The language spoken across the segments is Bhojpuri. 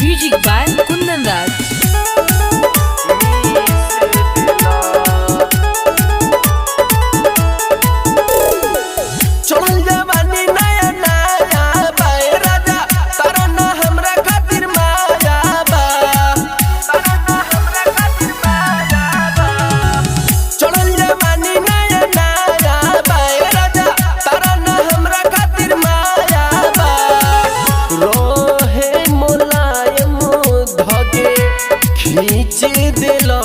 Music by Kundan Raj. खींच दिला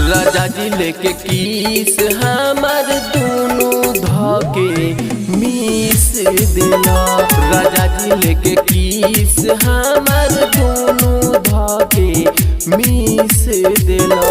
राजा जी लेके किस हमार दोनों धके मीस दिला राजा जी लेके किस हमार दोनों धके मीस दिला।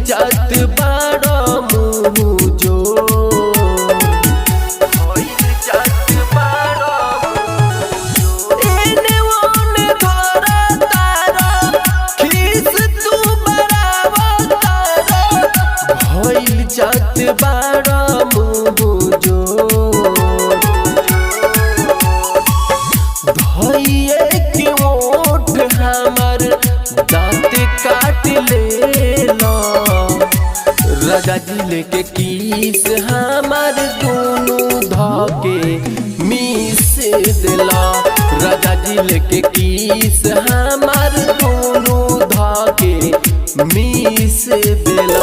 जात बाड़ा मुँह जो जात बाड़ा एने ओने धरा तारा खीस तू बरावा तारा भइल जात बाड़ा मुँह जो धइए के ओठ हमर दाँत काट लेला राजा जी लेके किस हमार दोनों धके मीस दिला राजा जी लेके किस हमार दोनों धके मीस दिला।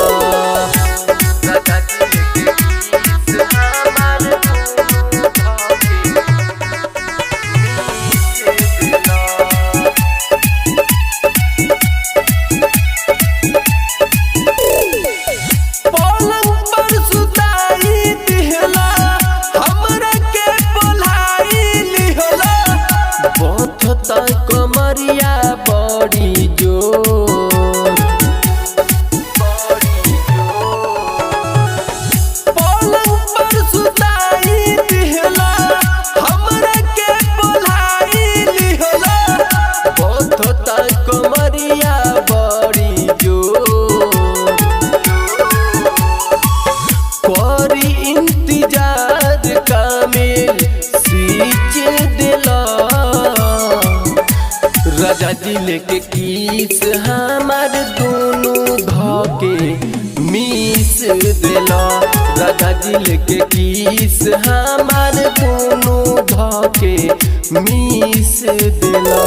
कमरिया बड़ी जोर पलंग पर सुताई दिहला हमरा के बोलाई लिहला बथता कमरिया बड़ी जोर करी इंतजार कामिल सींच दिला राजा जी लेके किस हमार दोनों धके मीस दिला राजा जी लेके किस हमार दोनों धके मीस दिला।